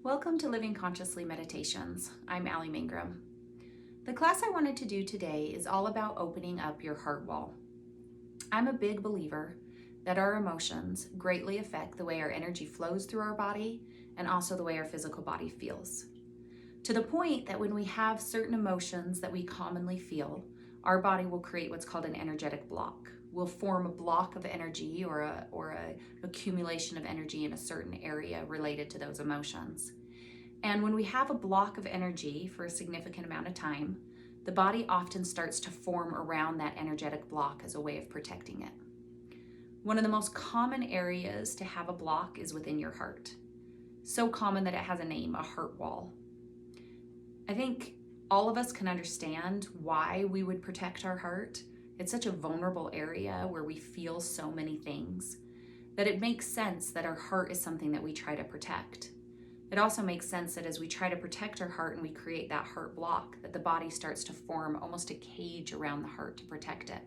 Welcome to Living Consciously Meditations. I'm Allie Mangrum. The class I wanted to do today is all about opening up your heart wall. I'm a big believer that our emotions greatly affect the way our energy flows through our body and also the way our physical body feels. To the point that when we have certain emotions that we commonly feel, our body will create what's called an energetic block. We'll form a block of energy or a accumulation of energy in a certain area related to those emotions. And when we have a block of energy for a significant amount of time, the body often starts to form around that energetic block as a way of protecting it. One of the most common areas to have a block is within your heart. So common that it has a name, a heart wall. I think all of us can understand why we would protect our heart. It's such a vulnerable area where we feel so many things that it makes sense that our heart is something that we try to protect. It also makes sense that as we try to protect our heart and we create that heart block, that the body starts to form almost a cage around the heart to protect it.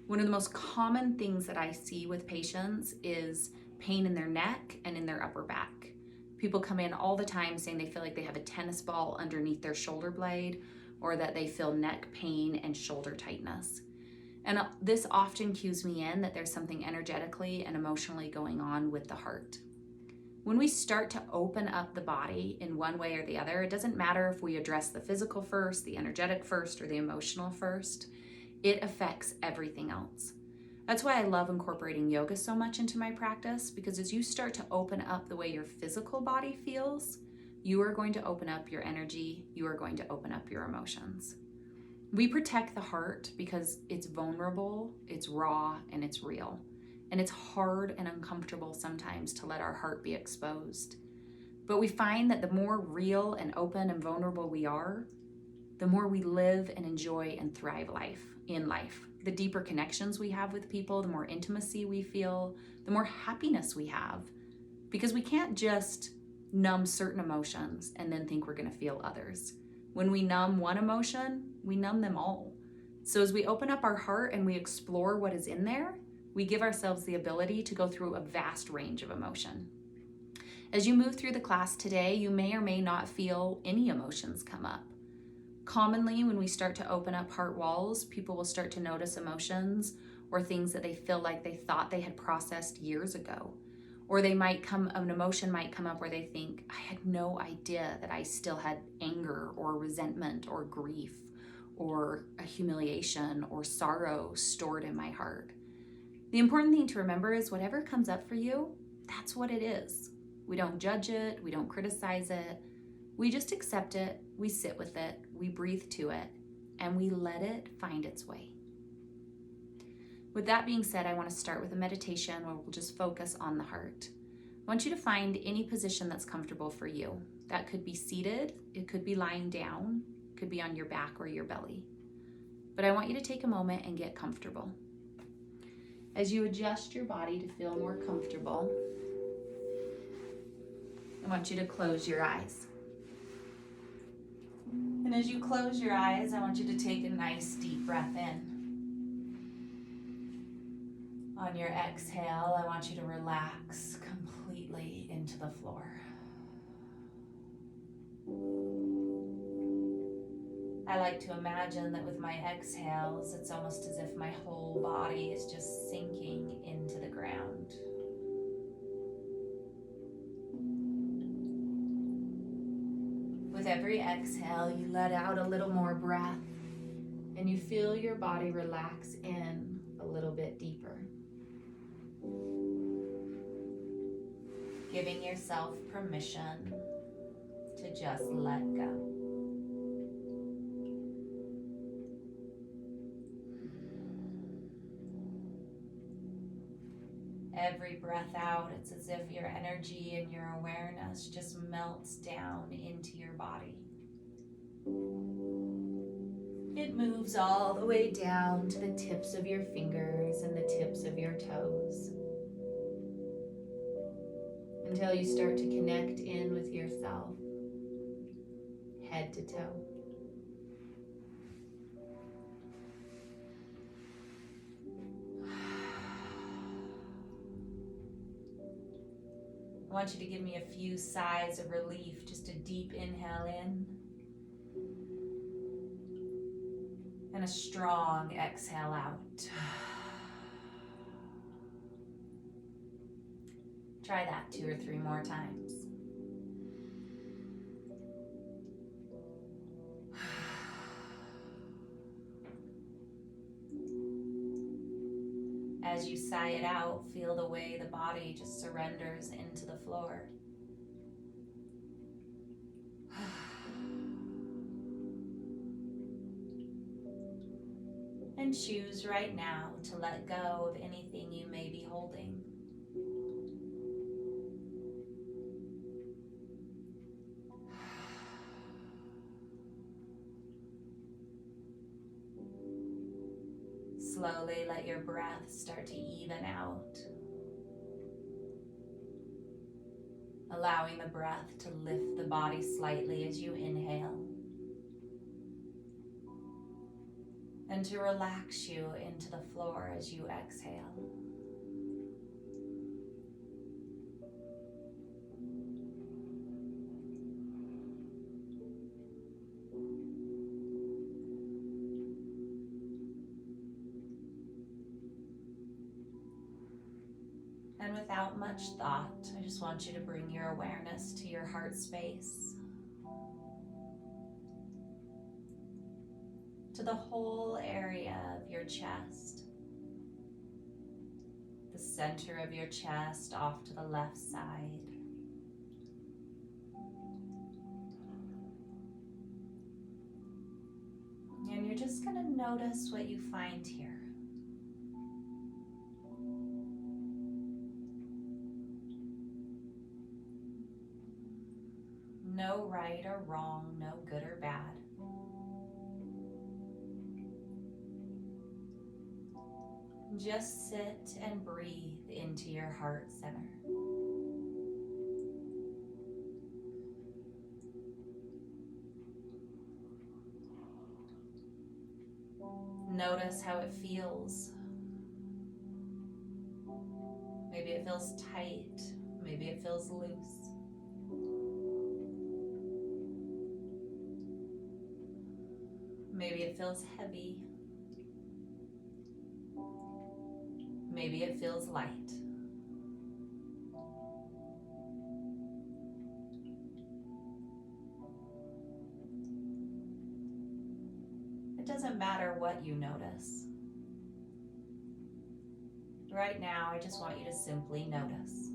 One of the most common things that I see with patients is pain in their neck and in their upper back. People come in all the time saying they feel like they have a tennis ball underneath their shoulder blade, or that they feel neck pain and shoulder tightness. And this often cues me in that there's something energetically and emotionally going on with the heart. When we start to open up the body in one way or the other, it doesn't matter if we address the physical first, the energetic first, or the emotional first, it affects everything else. That's why I love incorporating yoga so much into my practice, because as you start to open up the way your physical body feels, you are going to open up your energy, you are going to open up your emotions. We protect the heart because it's vulnerable, it's raw, and it's real. And it's hard and uncomfortable sometimes to let our heart be exposed. But we find that the more real and open and vulnerable we are, the more we live and enjoy and thrive in life. The deeper connections we have with people, the more intimacy we feel, the more happiness we have. Because we can't just numb certain emotions and then think we're going to feel others. When we numb one emotion, we numb them all. So as we open up our heart and we explore what is in there, we give ourselves the ability to go through a vast range of emotion. As you move through the class today, you may or may not feel any emotions come up. Commonly, when we start to open up heart walls, people will start to notice emotions or things that they feel like they thought they had processed years ago. Or an emotion might come up where they think, I had no idea that I still had anger or resentment or grief or a humiliation or sorrow stored in my heart. The important thing to remember is whatever comes up for you, that's what it is. We don't judge it, we don't criticize it, we just accept it, we sit with it, we breathe to it, and we let it find its way. With that being said, I want to start with a meditation where we'll just focus on the heart. I want you to find any position that's comfortable for you. That could be seated, it could be lying down, it could be on your back or your belly. But I want you to take a moment and get comfortable. As you adjust your body to feel more comfortable, I want you to close your eyes. And as you close your eyes, I want you to take a nice deep breath in. On your exhale, I want you to relax completely into the floor. I like to imagine that with my exhales, it's almost as if my whole body is just sinking into the ground. With every exhale, you let out a little more breath, and you feel your body relax in a little bit deeper. Giving yourself permission to just let go. Every breath out, it's as if your energy and your awareness just melts down into your body. It moves all the way down to the tips of your fingers and the tips of your toes, until you start to connect in with yourself, head to toe. I want you to give me a few sighs of relief, just a deep inhale in and a strong exhale out. Try that 2 or 3 more times. As you sigh it out, feel the way the body just surrenders into the floor. And choose right now to let go of anything you may be holding. Slowly let your breath start to even out, allowing the breath to lift the body slightly as you inhale, and to relax you into the floor as you exhale. And without much thought, I just want you to bring your awareness to your heart space, to the whole area of your chest, the center of your chest off to the left side. And you're just going to notice what you find here. No right or wrong, no good or bad. Just sit and breathe into your heart center. Notice how it feels. Maybe it feels tight, maybe it feels loose. Maybe it feels heavy. Maybe it feels light. It doesn't matter what you notice. Right now, I just want you to simply notice.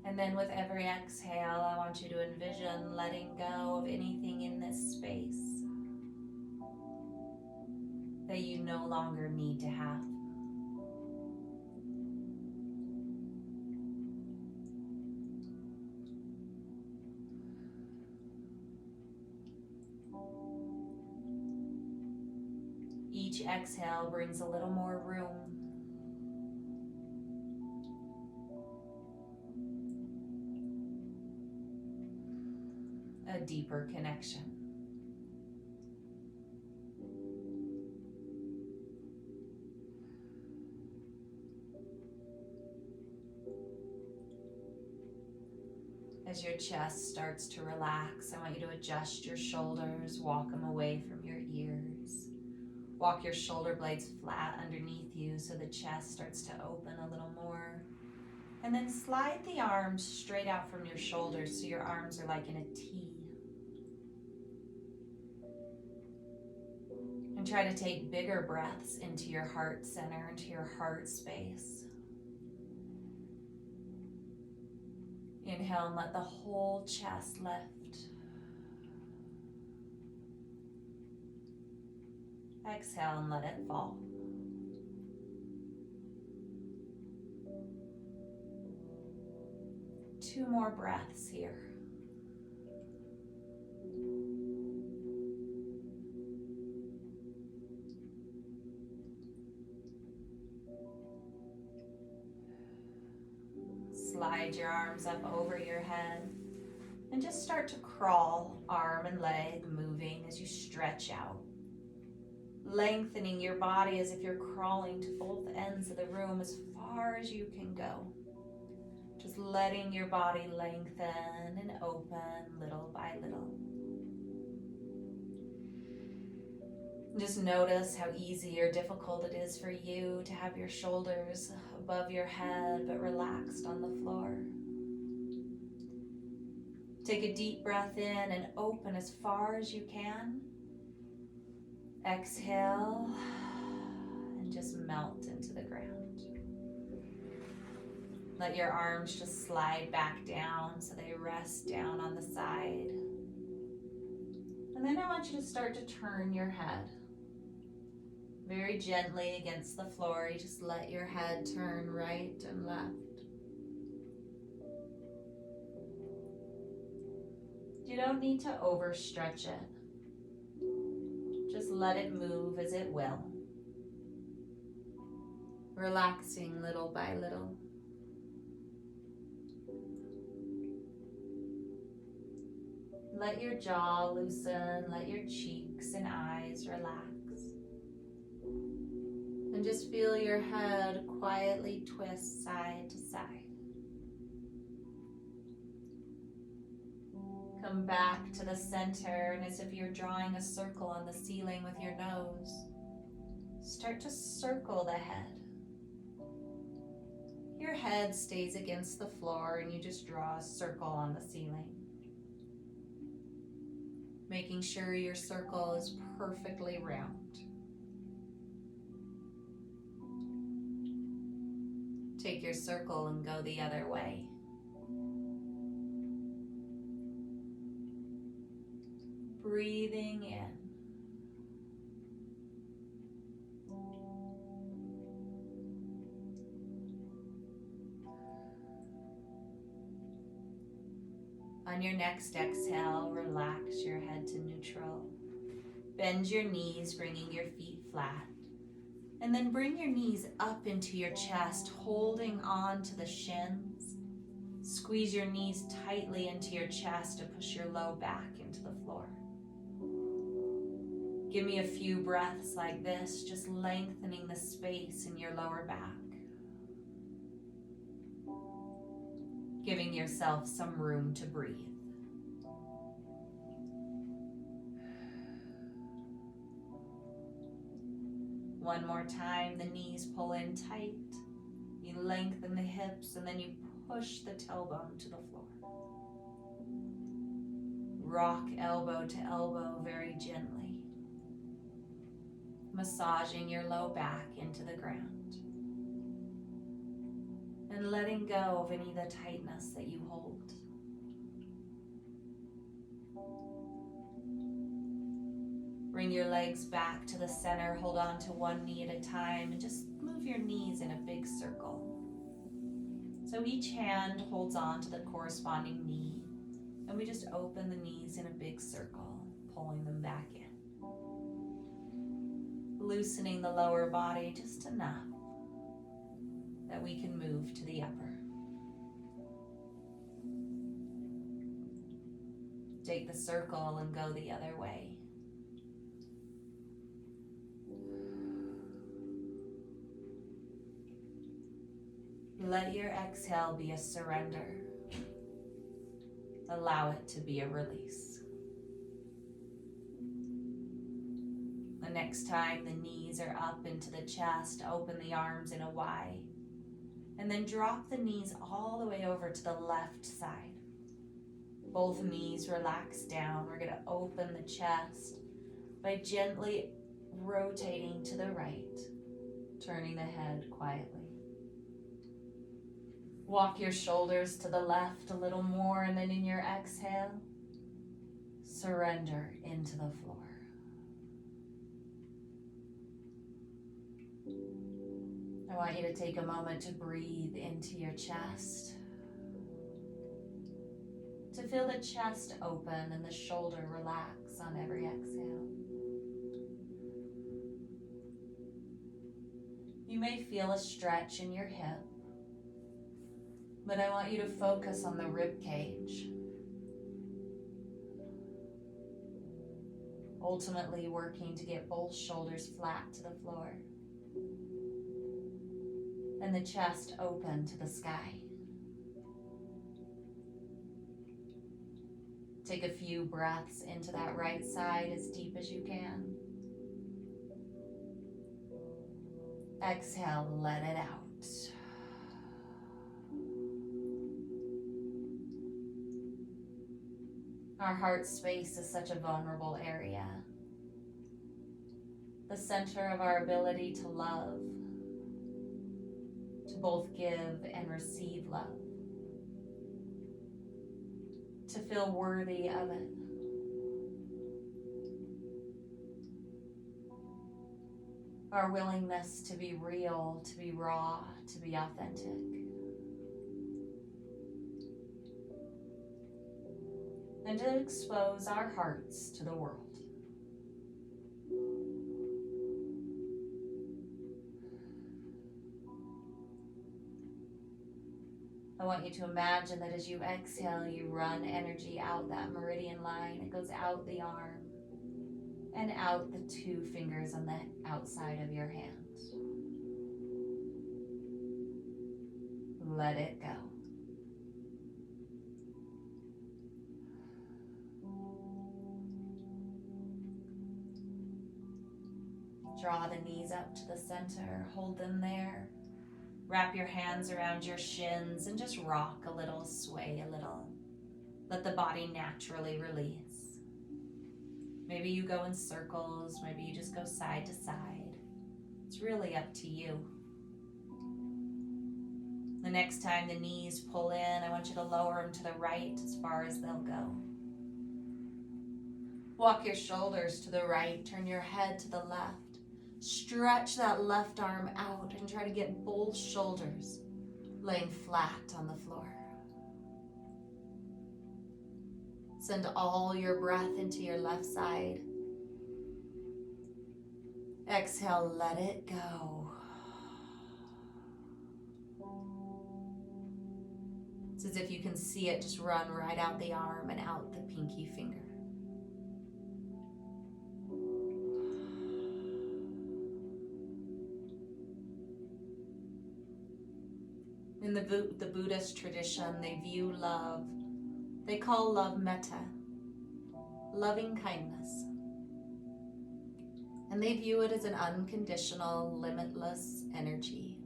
And then with every exhale, I want you to envision letting go of anything in this space that you no longer need to have. Each exhale brings a little more room. A deeper connection. As your chest starts to relax, I want you to adjust your shoulders, walk them away from your ears. Walk your shoulder blades flat underneath you so the chest starts to open a little more. And then slide the arms straight out from your shoulders so your arms are like in a T. And try to take bigger breaths into your heart center, into your heart space. Inhale and let the whole chest lift. Exhale and let it fall. Two more breaths here. Slide your arms up over your head. And just start to crawl, arm and leg moving as you stretch out. Lengthening your body as if you're crawling to both ends of the room as far as you can go. Just letting your body lengthen and open little by little. Just notice how easy or difficult it is for you to have your shoulders above your head but relaxed on the floor. Take a deep breath in and open as far as you can. Exhale and just melt into the ground. Let your arms just slide back down so they rest down on the side. And then I want you to start to turn your head. Very gently against the floor, you just let your head turn right and left. You don't need to overstretch it. Just let it move as it will. Relaxing little by little. Let your jaw loosen, let your cheeks and eyes relax. And just feel your head quietly twist side to side. Come back to the center, and as if you're drawing a circle on the ceiling with your nose, start to circle the head. Your head stays against the floor and you just draw a circle on the ceiling. Making sure your circle is perfectly round. Take your circle and go the other way. Breathing in. On your next exhale, relax your head to neutral. Bend your knees, bringing your feet flat. And then bring your knees up into your chest, holding on to the shins. Squeeze your knees tightly into your chest to push your low back into the floor. Give me a few breaths like this, just lengthening the space in your lower back. Giving yourself some room to breathe. One more time, the knees pull in tight. You lengthen the hips and then you push the tailbone to the floor. Rock elbow to elbow very gently. Massaging your low back into the ground. And letting go of any of the tightness that you hold. Bring your legs back to the center, hold on to one knee at a time, and just move your knees in a big circle. So each hand holds on to the corresponding knee, and we just open the knees in a big circle, pulling them back in. Loosening the lower body just enough that we can move to the upper. Take the circle and go the other way. Let your exhale be a surrender. Allow it to be a release. The next time the knees are up into the chest, open the arms in a Y. And then drop the knees all the way over to the left side. Both knees relax down. We're going to open the chest by gently rotating to the right, turning the head quietly. Walk your shoulders to the left a little more, and then in your exhale, surrender into the floor. I want you to take a moment to breathe into your chest, to feel the chest open and the shoulder relax on every exhale. You may feel a stretch in your hip, but I want you to focus on the rib cage. ultimately working to get both shoulders flat to the floor and the chest open to the sky. Take a few breaths into that right side as deep as you can. Exhale, let it out. Our heart space is such a vulnerable area. The center of our ability to love, to both give and receive love, to feel worthy of it. Our willingness to be real, to be raw, to be authentic. And to expose our hearts to the world. I want you to imagine that as you exhale, you run energy out that meridian line. It goes out the arm and out the 2 fingers on the outside of your hands. Let it go. Draw the knees up to the center, hold them there. Wrap your hands around your shins and just rock a little, sway a little. Let the body naturally release. Maybe you go in circles, maybe you just go side to side. It's really up to you. The next time the knees pull in, I want you to lower them to the right as far as they'll go. Walk your shoulders to the right, turn your head to the left. Stretch that left arm out and try to get both shoulders laying flat on the floor. Send all your breath into your left side. Exhale, let it go. It's as if you can see it just run right out the arm and out the pinky finger. In the Buddhist tradition, they view love, they call love metta, loving kindness. And they view it as an unconditional, limitless energy.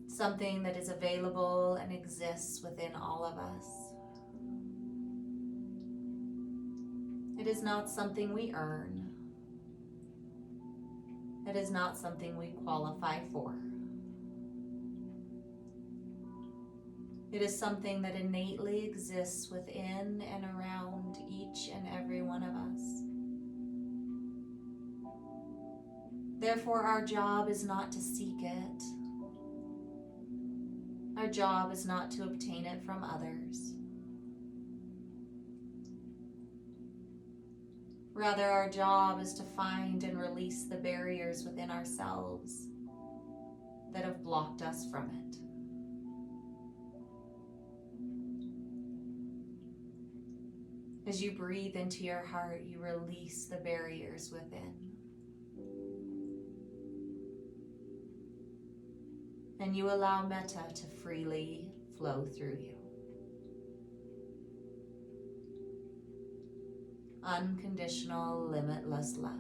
Something that is available and exists within all of us. It is not something we earn. It is not something we qualify for. It is something that innately exists within and around each and every one of us. Therefore, our job is not to seek it. Our job is not to obtain it from others. Rather, our job is to find and release the barriers within ourselves that have blocked us from it. As you breathe into your heart, you release the barriers within. And you allow metta to freely flow through you. Unconditional, limitless love.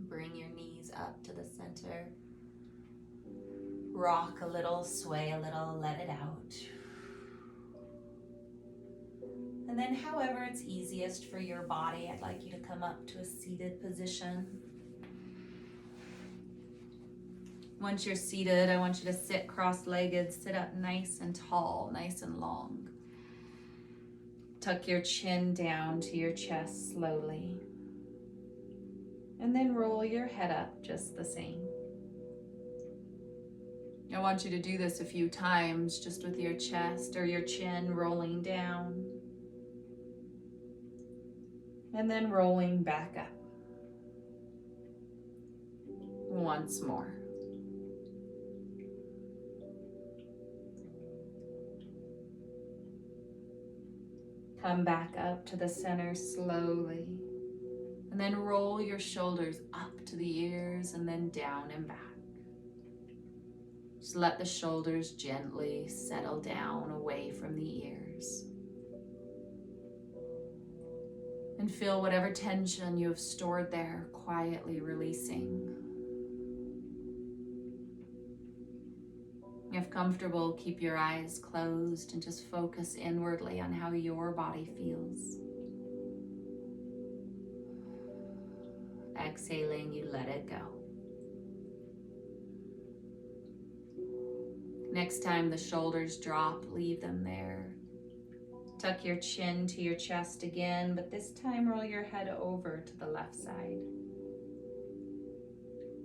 Bring your knees up to the center. Rock a little, sway a little, let it out. And then however it's easiest for your body, I'd like you to come up to a seated position. Once you're seated, I want you to sit cross-legged, sit up nice and tall, nice and long. Tuck your chin down to your chest slowly. And then roll your head up just the same. I want you to do this a few times, just with your chest or your chin rolling down. And then rolling back up. Once more. Come back up to the center slowly. And then roll your shoulders up to the ears and then down and back. Just let the shoulders gently settle down away from the ears. And feel whatever tension you have stored there quietly releasing. If comfortable, keep your eyes closed and just focus inwardly on how your body feels. Exhaling, you let it go. Next time the shoulders drop, leave them there. Tuck your chin to your chest again, but this time roll your head over to the left side.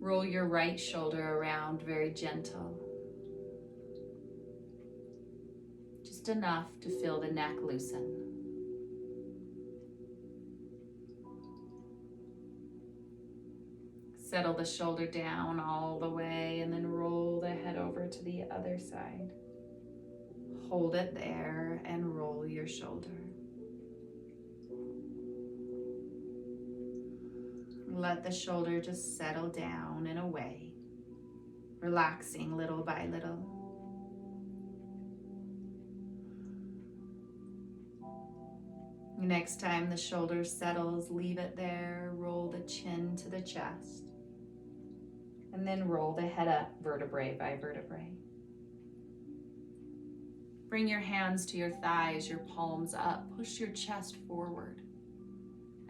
Roll your right shoulder around, very gentle. Just enough to feel the neck loosen. Settle the shoulder down all the way and then roll the head over to the other side. Hold it there and roll your shoulder. Let the shoulder just settle down and away, relaxing little by little. Next time the shoulder settles, leave it there, roll the chin to the chest, and then roll the head up vertebrae by vertebrae. Bring your hands to your thighs, your palms up, push your chest forward.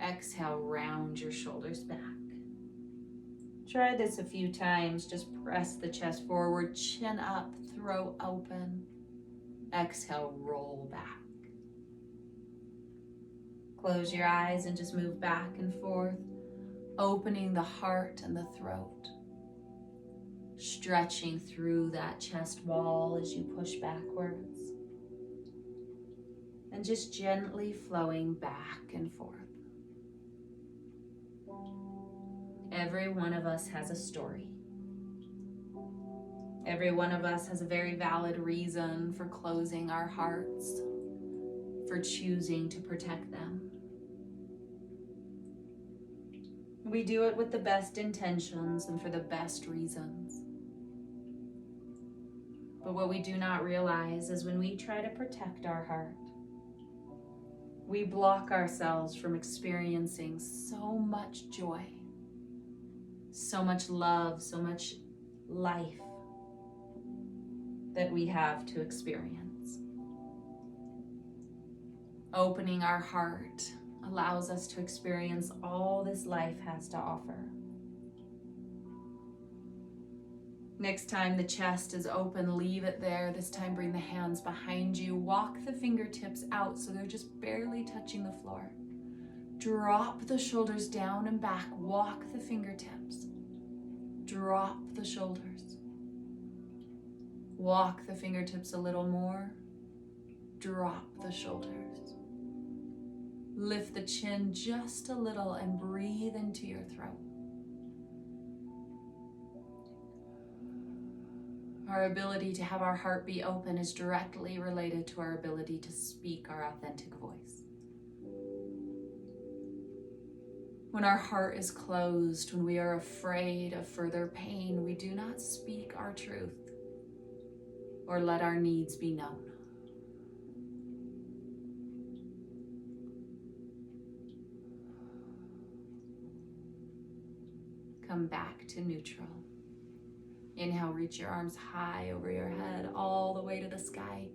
Exhale, round your shoulders back. Try this a few times, just press the chest forward, chin up, throat open. Exhale, roll back. Close your eyes and just move back and forth, opening the heart and the throat. Stretching through that chest wall as you push backwards. And just gently flowing back and forth. Every one of us has a story. Every one of us has a very valid reason for closing our hearts, for choosing to protect them. We do it with the best intentions and for the best reasons. But what we do not realize is when we try to protect our heart, we block ourselves from experiencing so much joy, so much love, so much life that we have to experience. Opening our heart allows us to experience all this life has to offer. Next time the chest is open, leave it there. This time bring the hands behind you. Walk the fingertips out so they're just barely touching the floor. Drop the shoulders down and back. Walk the fingertips. Drop the shoulders. Walk the fingertips a little more. Drop the shoulders. Lift the chin just a little and breathe into your throat. Our ability to have our heart be open is directly related to our ability to speak our authentic voice. When our heart is closed, when we are afraid of further pain, we do not speak our truth or let our needs be known. Come back to neutral. Inhale, reach your arms high over your head, all the way to the sky.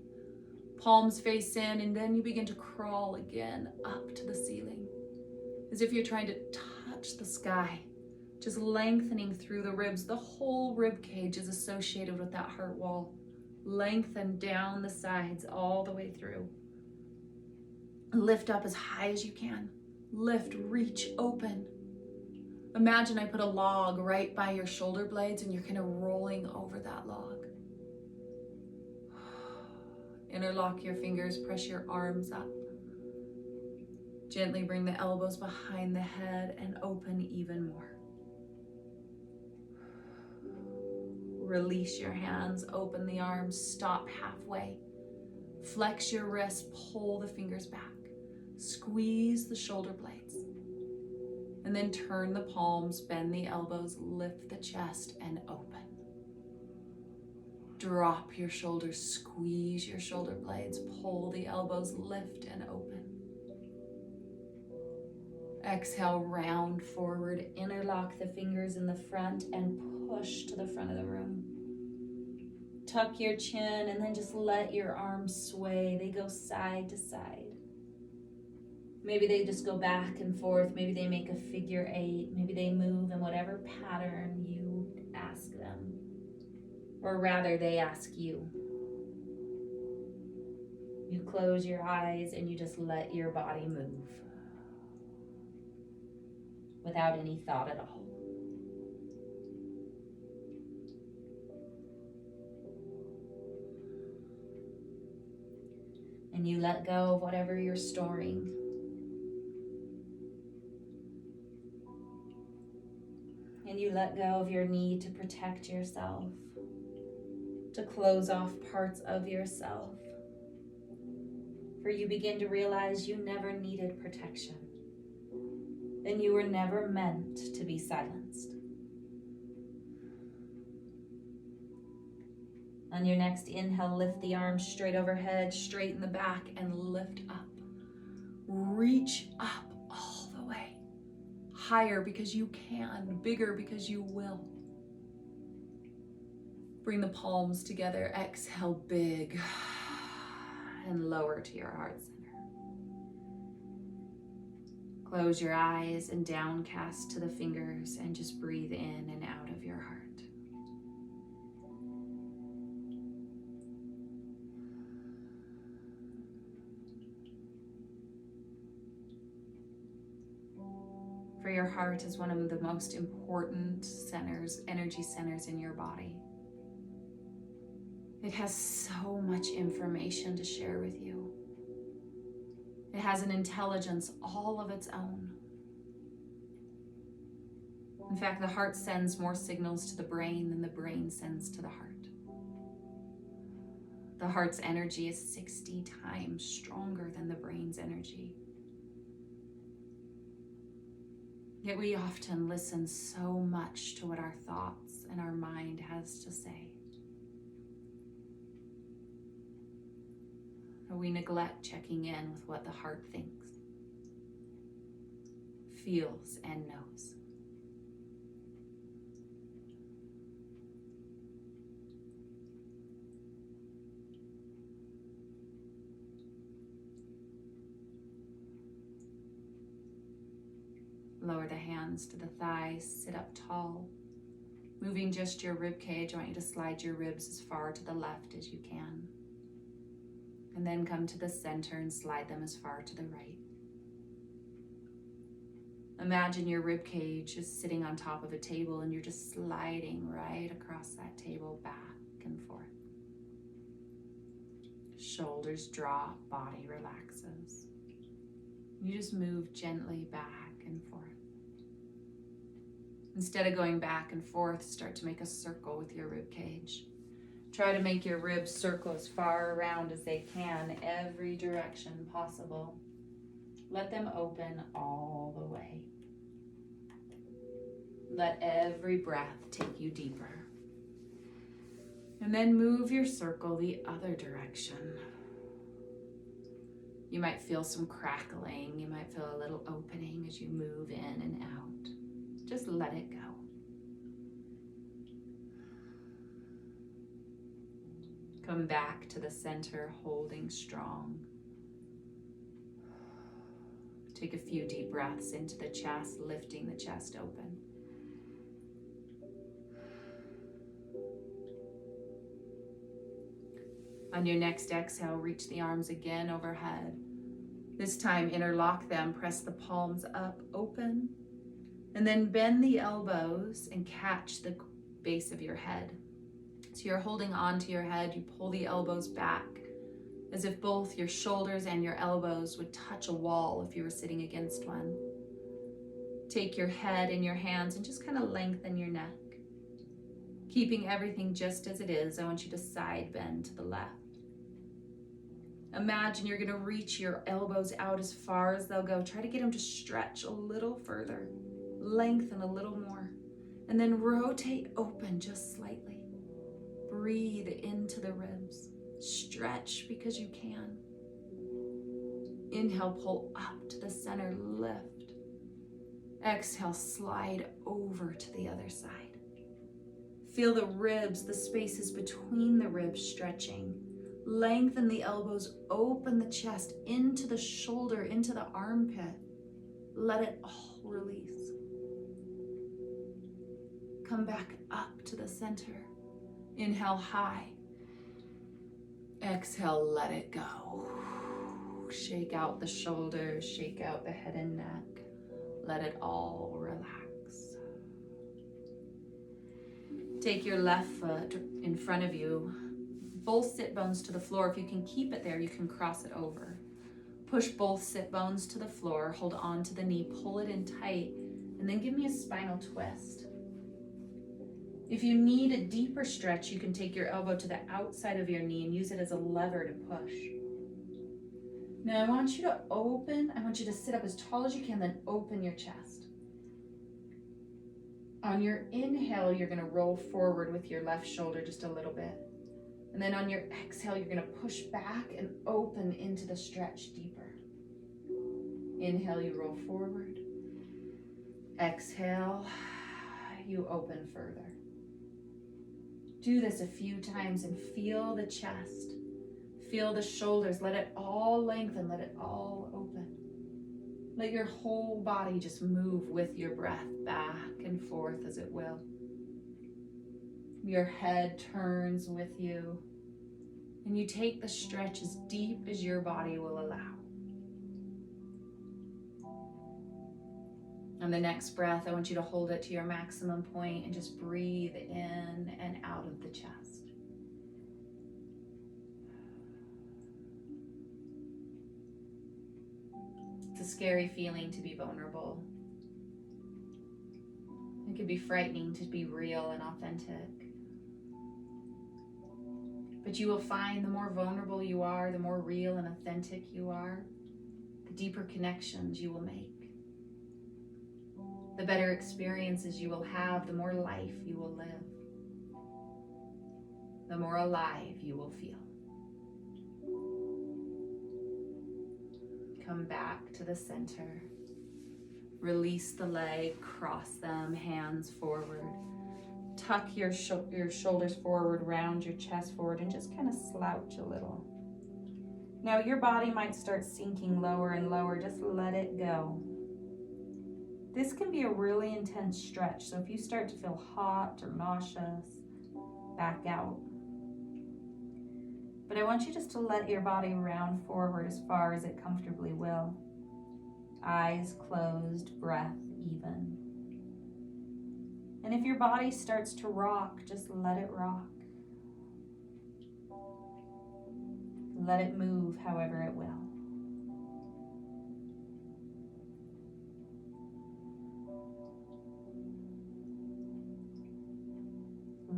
Palms face in, and then you begin to crawl again up to the ceiling, as if you're trying to touch the sky, just lengthening through the ribs. The whole rib cage is associated with that heart wall. Lengthen down the sides all the way through. Lift up as high as you can. Lift, reach, open. Imagine I put a log right by your shoulder blades and you're kind of rolling over that log. Interlock your fingers, press your arms up. Gently bring the elbows behind the head and open even more. Release your hands, open the arms, stop halfway. Flex your wrists, pull the fingers back. Squeeze the shoulder blades. And then turn the palms, bend the elbows, lift the chest, and open. Drop your shoulders, squeeze your shoulder blades, pull the elbows, lift and open. Exhale, round forward, interlock the fingers in the front and push to the front of the room. Tuck your chin and then just let your arms sway. They go side to side. Maybe they just go back and forth. Maybe they make a figure 8. Maybe they move in whatever pattern you ask them. Or rather, they ask you. You close your eyes and you just let your body move without any thought at all. And you let go of whatever you're storing. And you let go of your need to protect yourself, to close off parts of yourself. For you begin to realize you never needed protection. And you were never meant to be silenced. On your next inhale, lift the arms straight overhead, straighten the back, and lift up. Reach up all the way. Higher because you can, bigger because you will. Bring the palms together, exhale big, and lower to your heart center. Close your eyes and downcast to the fingers and just breathe in and out of your heart. For your heart is one of the most important centers, energy centers in your body. It has so much information to share with you. It has an intelligence all of its own. In fact, the heart sends more signals to the brain than the brain sends to the heart. The heart's energy is 60 times stronger than the brain's energy. Yet we often listen so much to what our thoughts and our mind has to say. We neglect checking in with what the heart thinks, feels, and knows. Lower the hands to the thighs, sit up tall. Moving just your rib cage, I want you to slide your ribs as far to the left as you can. And then come to the center and slide them as far to the right. Imagine your rib cage is sitting on top of a table and you're just sliding right across that table, back and forth. Shoulders drop, body relaxes. You just move gently back and forth. Instead of going back and forth, start to make a circle with your rib cage. Try to make your ribs circle as far around as they can, every direction possible. Let them open all the way. Let every breath take you deeper. And then move your circle the other direction. You might feel some crackling. You might feel a little opening as you move in and out. Just let it go. Come back to the center, holding strong. Take a few deep breaths into the chest, lifting the chest open. On your next exhale, reach the arms again overhead. This time, interlock them, press the palms up, open, and then bend the elbows and catch the base of your head. So you're holding on to your head, you pull the elbows back as if both your shoulders and your elbows would touch a wall if you were sitting against one. Take your head in your hands and just kind of lengthen your neck. Keeping everything just as it is, I want you to side bend to the left. Imagine you're gonna reach your elbows out as far as they'll go. Try to get them to stretch a little further, lengthen a little more, and then rotate open just slightly. Breathe into the ribs. Stretch because you can. Inhale, pull up to the center, lift. Exhale, slide over to the other side. Feel the ribs, the spaces between the ribs stretching. Lengthen the elbows, open the chest into the shoulder, into the armpit. Let it all release. Come back up to the center. Inhale high. Exhale, let it go. Shake out the shoulders, shake out the head and neck. Let it all relax. Take your left foot in front of you. Both sit bones to the floor. If you can keep it there, you can cross it over. Push both sit bones to the floor. Hold on to the knee, pull it in tight, and then give me a spinal twist. If you need a deeper stretch, you can take your elbow to the outside of your knee and use it as a lever to push. Now I want you to sit up as tall as you can, then open your chest. On your inhale, you're gonna roll forward with your left shoulder just a little bit. And then on your exhale, you're gonna push back and open into the stretch deeper. Inhale, you roll forward. Exhale, you open further. Do this a few times and feel the chest. Feel the shoulders. Let it all lengthen. Let it all open. Let your whole body just move with your breath back and forth as it will. Your head turns with you, and you take the stretch as deep as your body will allow. On the next breath, I want you to hold it to your maximum point and just breathe in and out of the chest. It's a scary feeling to be vulnerable. It can be frightening to be real and authentic. But you will find the more vulnerable you are, the more real and authentic you are, the deeper connections you will make. The better experiences you will have, the more life you will live. The more alive you will feel. Come back to the center. Release the leg, cross them, hands forward. Tuck your shoulders forward, round your chest forward, and just kind of slouch a little. Now your body might start sinking lower and lower. Just let it go. This can be a really intense stretch, so if you start to feel hot or nauseous, back out. But I want you just to let your body round forward as far as it comfortably will. Eyes closed, breath even. And if your body starts to rock, just let it rock. Let it move however it will.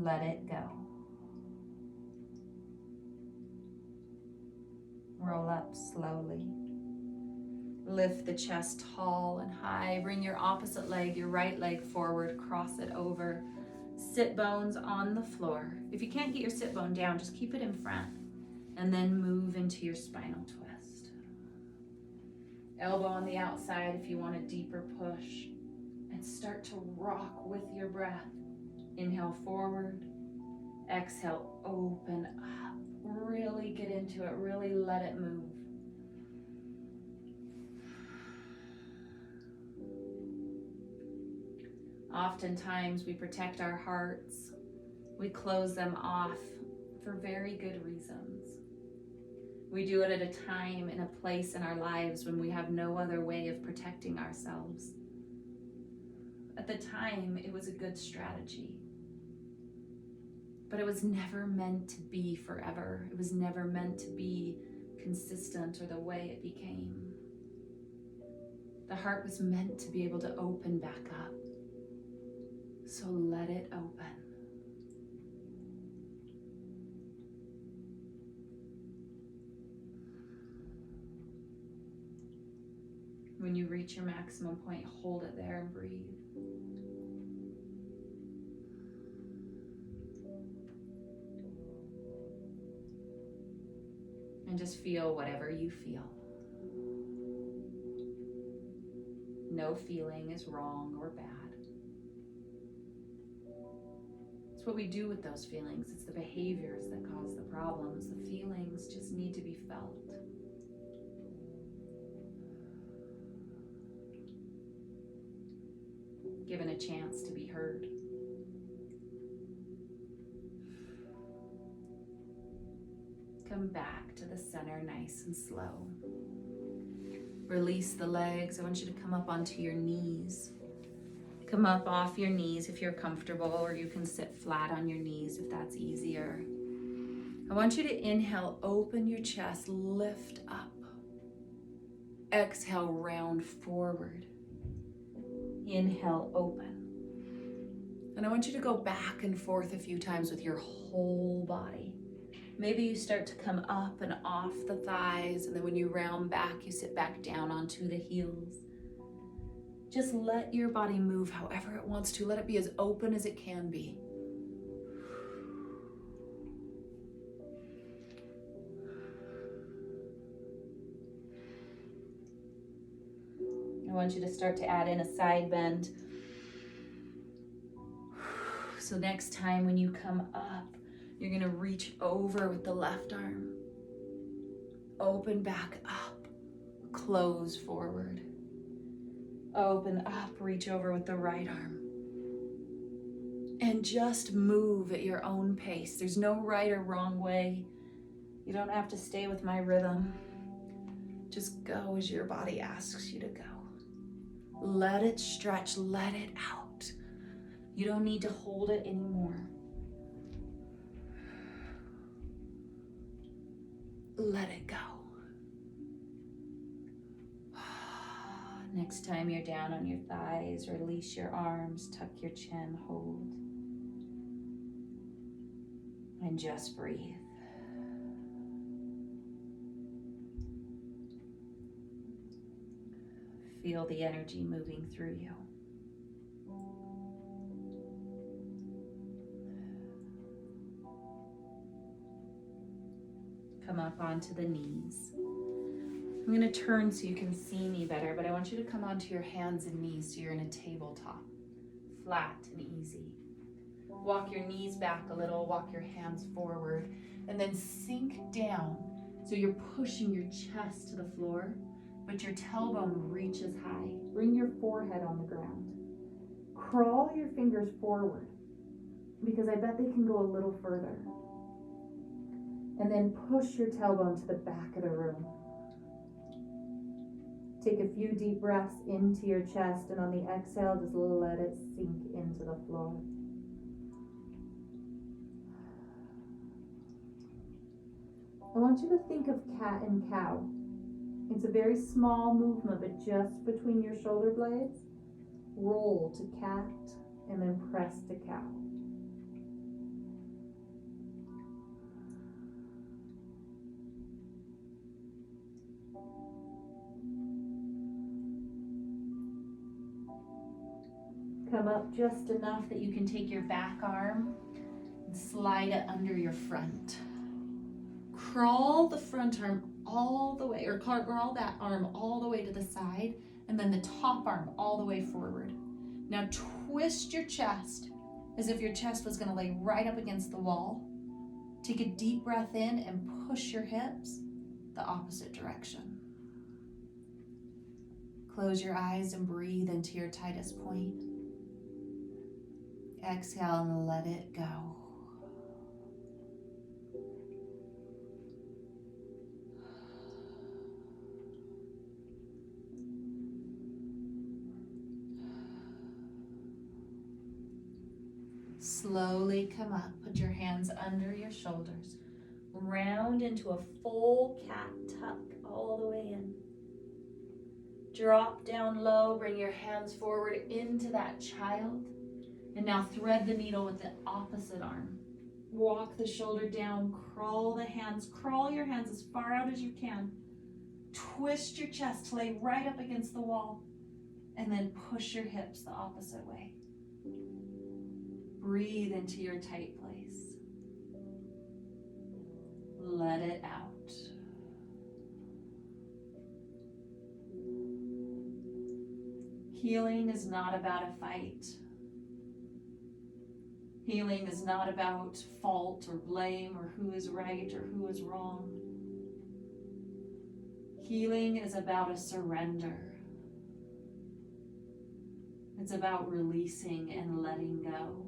Let it go. Roll up slowly. Lift the chest tall and high. Bring your opposite leg, your right leg forward, cross it over. Sit bones on the floor. If you can't get your sit bone down, just keep it in front. And then move into your spinal twist. Elbow on the outside if you want a deeper push. And start to rock with your breath. Inhale forward. Exhale, open up. Really get into it. Really let it move. Oftentimes we protect our hearts. We close them off for very good reasons. We do it at a time and a place in our lives when we have no other way of protecting ourselves. At the time, it was a good strategy. But it was never meant to be forever. It was never meant to be consistent or the way it became. The heart was meant to be able to open back up. So let it open. When you reach your maximum point, hold it there and breathe. And just feel whatever you feel. No feeling is wrong or bad. It's what we do with those feelings. It's the behaviors that cause the problems. The feelings just need to be felt. Given a chance to be heard. Come back to the center nice and slow. Release the legs. I want you to come up onto your knees. Come up off your knees if you're comfortable, or you can sit flat on your knees if that's easier. I want you to inhale, open your chest, lift up. Exhale, round forward. Inhale, open. And I want you to go back and forth a few times with your whole body. Maybe you start to come up and off the thighs, and then when you round back, you sit back down onto the heels. Just let your body move however it wants to. Let it be as open as it can be. I want you to start to add in a side bend. So next time when you come up, you're going to reach over with the left arm. Open back up. Close forward. Open up, reach over with the right arm. And just move at your own pace. There's no right or wrong way. You don't have to stay with my rhythm. Just go as your body asks you to go. Let it stretch, let it out. You don't need to hold it anymore. Let it go. Next time you're down on your thighs, release your arms, tuck your chin, hold. And just breathe. Feel the energy moving through you. Come up onto the knees. I'm going to turn so you can see me better, but I want you to come onto your hands and knees so you're in a tabletop, flat and easy. Walk your knees back a little, walk your hands forward, and then sink down so you're pushing your chest to the floor, but your tailbone reaches high. Bring your forehead on the ground. Crawl your fingers forward, because I bet they can go a little further. And then push your tailbone to the back of the room. Take a few deep breaths into your chest, and on the exhale, just let it sink into the floor. I want you to think of cat and cow. It's a very small movement, but just between your shoulder blades, roll to cat and then press to cow. Come up just enough that you can take your back arm and slide it under your front. Crawl the front arm all the way, or crawl that arm all the way to the side, and then the top arm all the way forward. Now twist your chest as if your chest was going to lay right up against the wall. Take a deep breath in and push your hips the opposite direction. Close your eyes and breathe into your tightest point. Exhale and let it go. Slowly come up, put your hands under your shoulders, round into a full cat tuck all the way in. Drop down low, bring your hands forward into that child, and now thread the needle with the opposite arm. Walk the shoulder down, crawl your hands as far out as you can twist your chest to lay right up against the wall, and then push your hips the opposite way. Breathe into your tight place. Let it out. Healing is not about a fight. Healing is not about fault or blame or who is right or who is wrong. Healing is about a surrender. It's about releasing and letting go.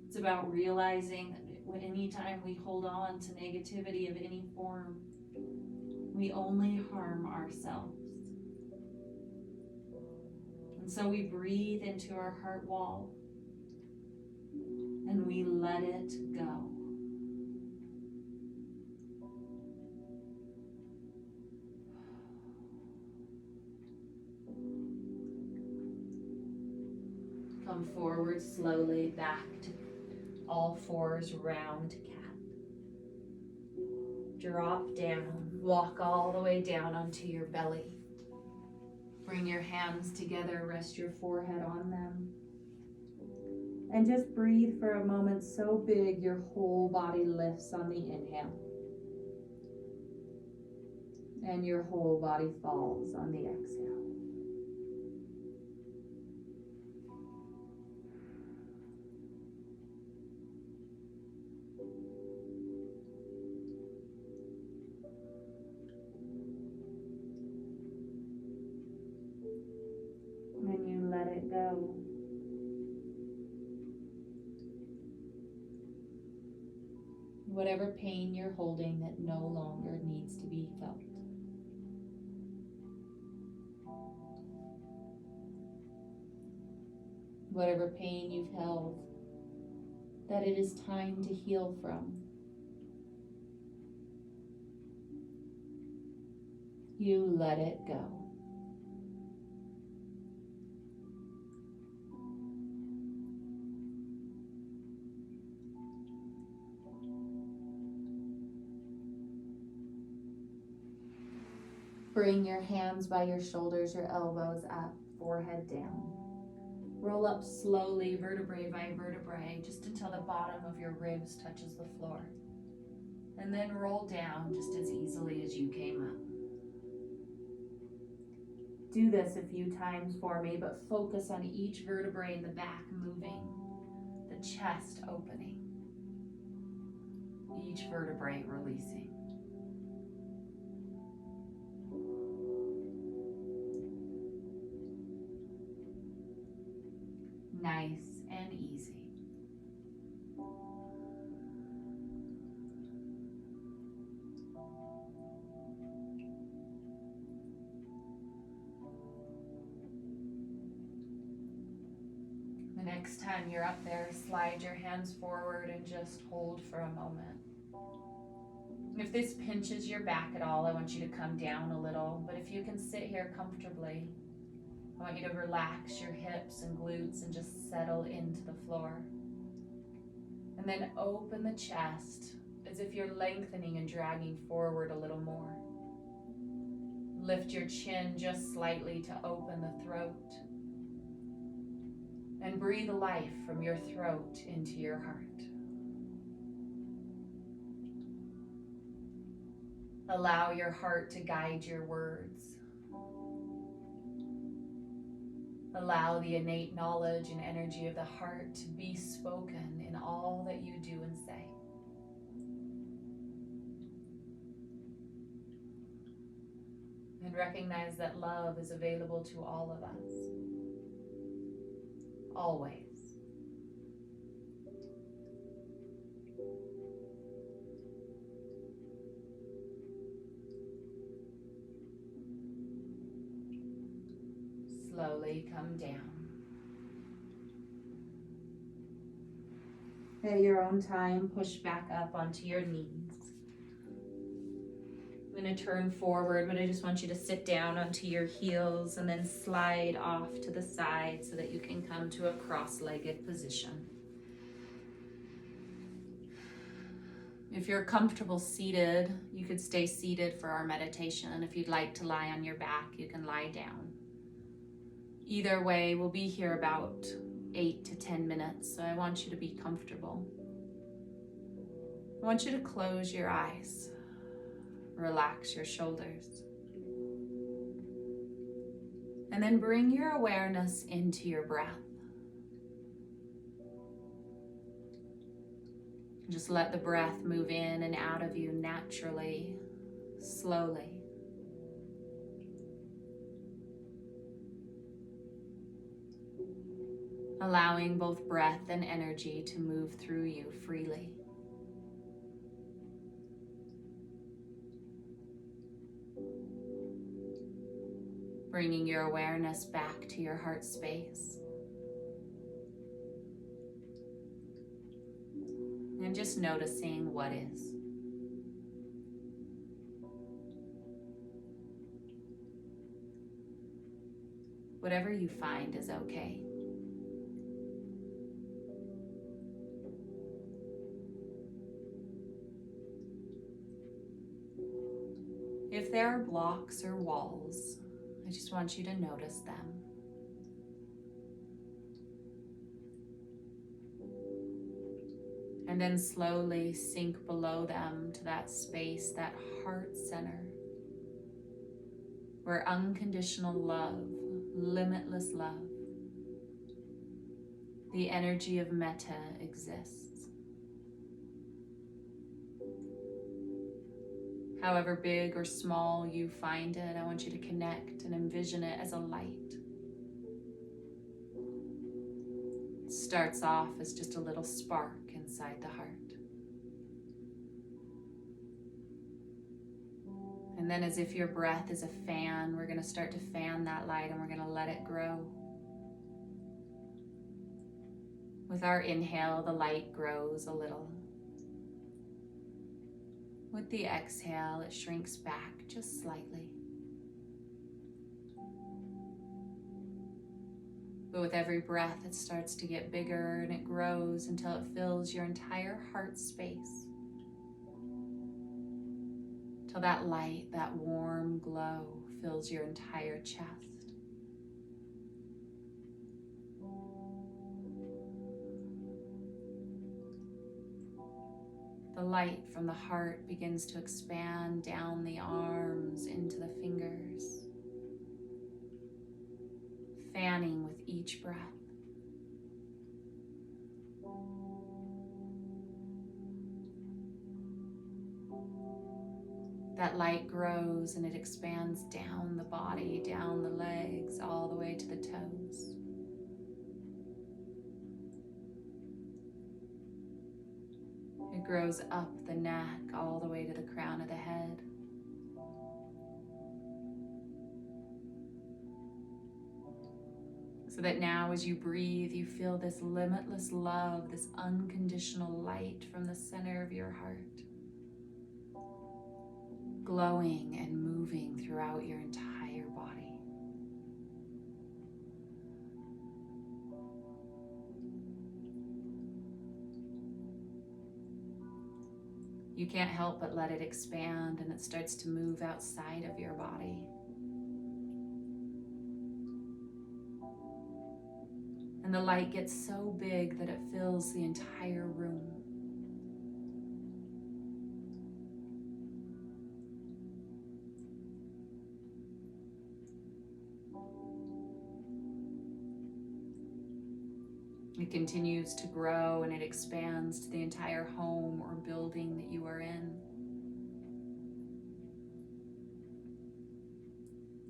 It's about realizing that anytime we hold on to negativity of any form, we only harm ourselves. And so we breathe into our heart wall and we let it go. Come forward slowly back to all fours, round cat. Drop down, walk all the way down onto your belly. Bring your hands together, rest your forehead on them. And just breathe for a moment so big your whole body lifts on the inhale. And your whole body falls on the exhale. And you let it go. Whatever pain you're holding that no longer needs to be felt. Whatever pain you've held that it is time to heal from. You let it go. Bring your hands by your shoulders, your elbows up, forehead down. Roll up slowly, vertebrae by vertebrae, just until the bottom of your ribs touches the floor. And then roll down just as easily as you came up. Do this a few times for me, but focus on each vertebrae in the back moving, the chest opening, each vertebrae releasing. Nice and easy. The next time you're up there, slide your hands forward and just hold for a moment. If this pinches your back at all, I want you to come down a little, but if you can sit here comfortably, I want you to relax your hips and glutes and just settle into the floor. And then open the chest as if you're lengthening and dragging forward a little more. Lift your chin just slightly to open the throat. And breathe life from your throat into your heart. Allow your heart to guide your words. Allow the innate knowledge and energy of the heart to be spoken in all that you do and say. And recognize that love is available to all of us. Always. Slowly come down. At your own time, push back up onto your knees. I'm going to turn forward, but I just want you to sit down onto your heels and then slide off to the side so that you can come to a cross-legged position. If you're comfortable seated, you could stay seated for our meditation. If you'd like to lie on your back, you can lie down. Either way, we'll be here about 8 to 10 minutes, so I want you to be comfortable. I want you to close your eyes, relax your shoulders, and then bring your awareness into your breath. Just let the breath move in and out of you naturally, slowly. Allowing both breath and energy to move through you freely. Bringing your awareness back to your heart space. And just noticing what is. Whatever you find is okay. If there are blocks or walls, I just want you to notice them. And then slowly sink below them to that space, that heart center, where unconditional love, limitless love, the energy of metta exists. However big or small you find it, I want you to connect and envision it as a light. It starts off as just a little spark inside the heart. And then, as if your breath is a fan, we're going to start to fan that light and we're going to let it grow. With our inhale, the light grows a little. With the exhale, it shrinks back just slightly. But with every breath, it starts to get bigger and it grows until it fills your entire heart space. Till that light, that warm glow fills your entire chest. The light from the heart begins to expand down the arms into the fingers, fanning with each breath. That light grows and it expands down the body, down the legs, all the way to the toes. It grows up the neck all the way to the crown of the head. So that now as you breathe, you feel this limitless love, this unconditional light from the center of your heart, glowing and moving throughout your entire body. You can't help but let it expand, and it starts to move outside of your body. And the light gets so big that it fills the entire room. It continues to grow and it expands to the entire home or building that you are in.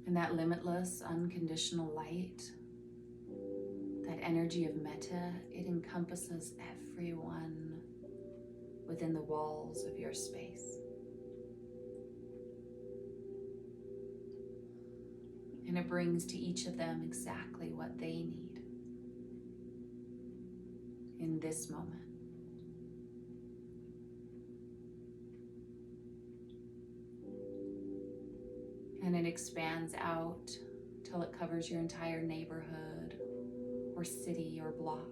And that limitless, unconditional light, that energy of metta, it encompasses everyone within the walls of your space. And it brings to each of them exactly what they need in this moment. And it expands out till it covers your entire neighborhood or city or block.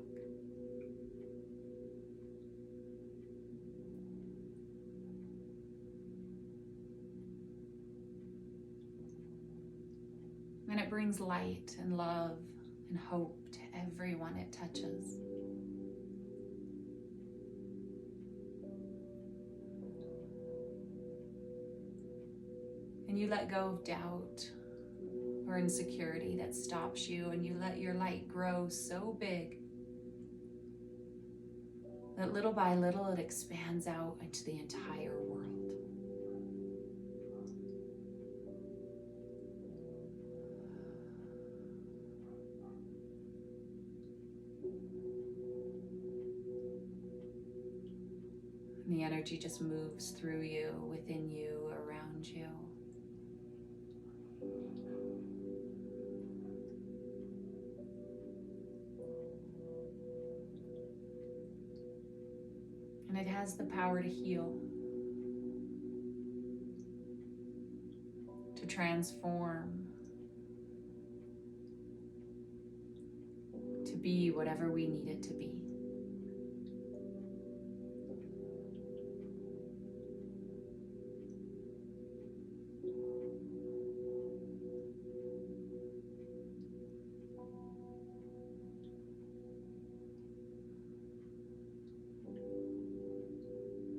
it brings light and love and hope to everyone it touches. And you let go of doubt or insecurity that stops you, and you let your light grow so big that little by little it expands out into the entire world. And the energy just moves through you, within you, around you. And it has the power to heal, to transform, to be whatever we need it to be.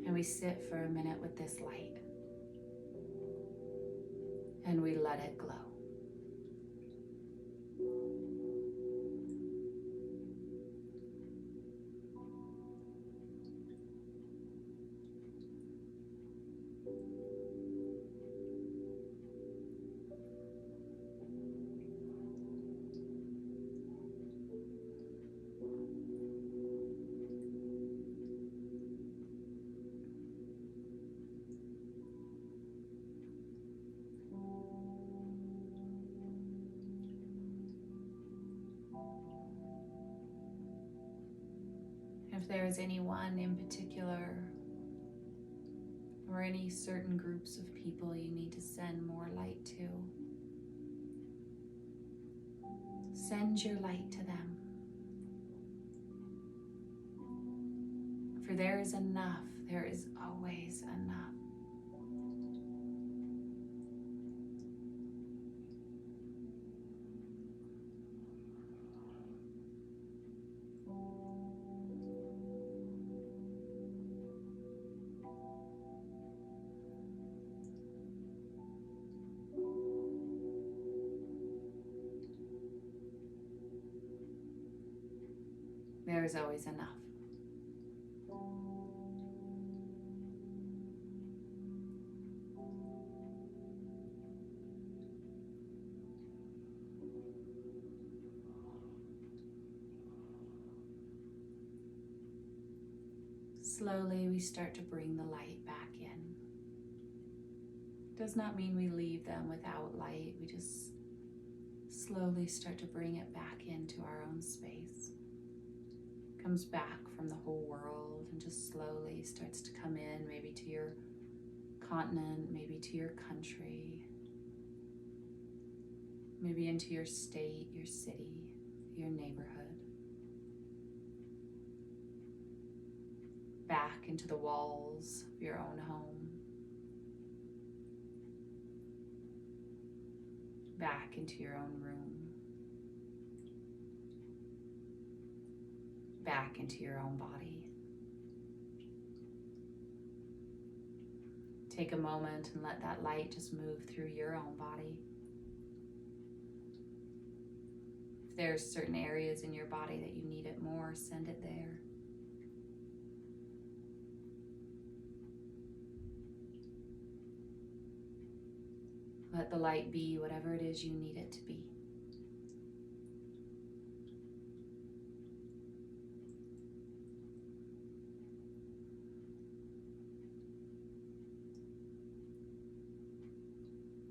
And we sit for a minute with this light, and we let it glow. If there is anyone in particular or any certain groups of people you need to send more light to, send your light to them. For there is enough, there is always enough. There is always enough. Slowly we start to bring the light back in. Does not mean we leave them without light. We just slowly start to bring it back into our own space. Comes back from the whole world and just slowly starts to come in, maybe to your continent, maybe to your country, maybe into your state, your city, your neighborhood. Back into the walls of your own home. Back into your own room. Back into your own body. Take a moment and let that light just move through your own body. If there's certain areas in your body that you need it more, send it there. Let the light be whatever it is you need it to be.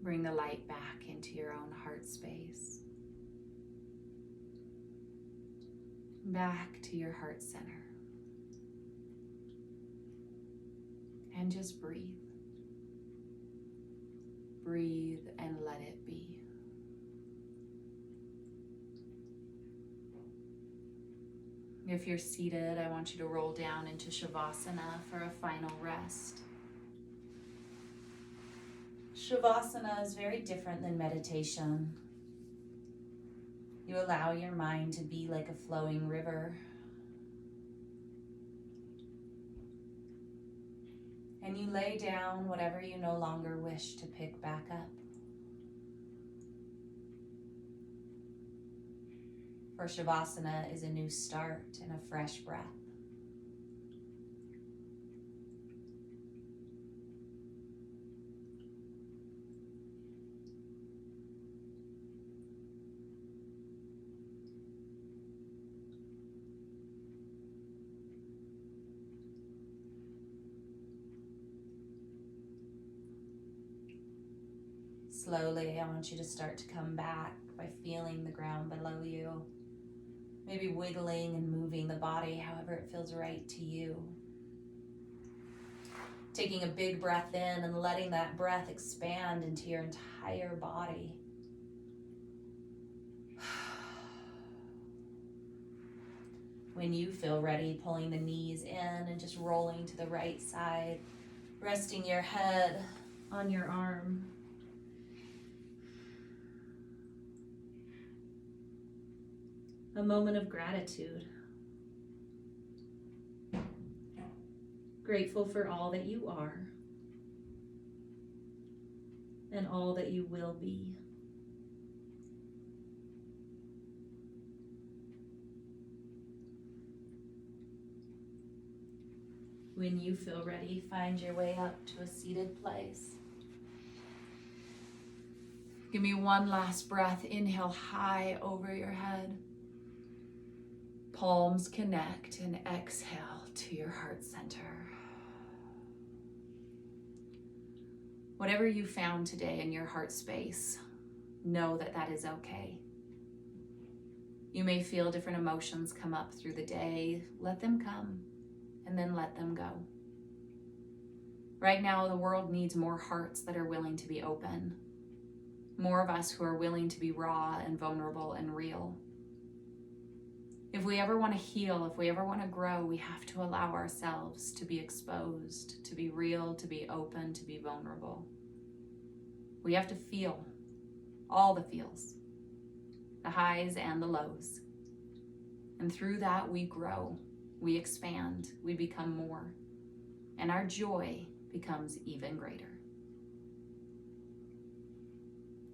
Bring the light back into your own heart space. Back to your heart center. And just breathe. Breathe and let it be. If you're seated, I want you to roll down into Shavasana for a final rest. Shavasana is very different than meditation. You allow your mind to be like a flowing river. And you lay down whatever you no longer wish to pick back up. For Shavasana is a new start and a fresh breath. Slowly, I want you to start to come back by feeling the ground below you. Maybe wiggling and moving the body however it feels right to you. Taking a big breath in and letting that breath expand into your entire body. When you feel ready, pulling the knees in and just rolling to the right side, resting your head on your arm. A moment of gratitude. Grateful for all that you are and all that you will be. When you feel ready, find your way up to a seated place. Give me one last breath. Inhale high over your head. Palms connect and exhale to your heart center. Whatever you found today in your heart space, know that that is okay. You may feel different emotions come up through the day. Let them come and then let them go. Right now, the world needs more hearts that are willing to be open. More of us who are willing to be raw and vulnerable and real. If we ever want to heal, if we ever want to grow, we have to allow ourselves to be exposed, to be real, to be open, to be vulnerable. We have to feel all the feels, the highs and the lows. And through that, we grow, we expand, we become more, and our joy becomes even greater.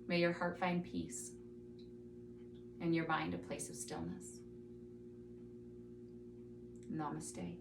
May your heart find peace and your mind a place of stillness. Namaste.